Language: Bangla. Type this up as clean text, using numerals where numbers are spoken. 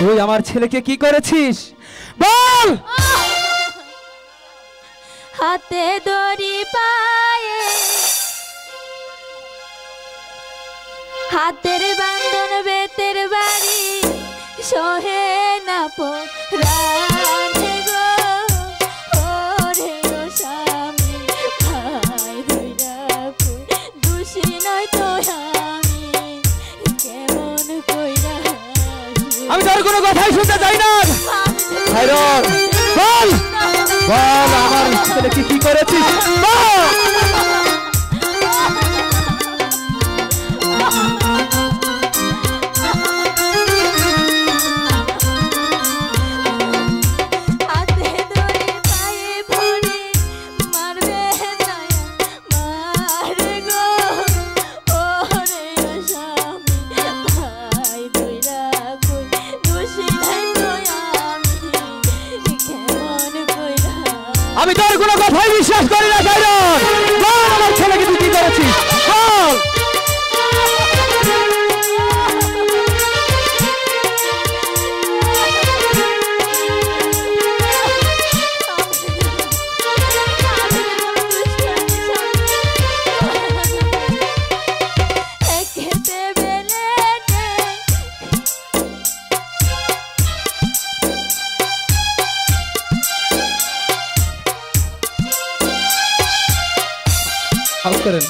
তুই আমার ছেলেকে কি করেছিস বল। হাতে দড়ি পায়ে হাতের বান্ধন বেতের বাড়ি সহে না পরাণে গো ওরে ও স্বামী ভাই ধইরা কই দোষী নয় তো আমি কেমন কইরা আমি তোর কোনো কথাই শুনতে চাই না। হায়রন বল বল আমার ছেলেকে কি করেছিস বল। আমি তোর কোনো কথাই বিশ্বাস করি না। হায়রন বল আমার ছেলেকে তুই কি করেছিস বল। করেন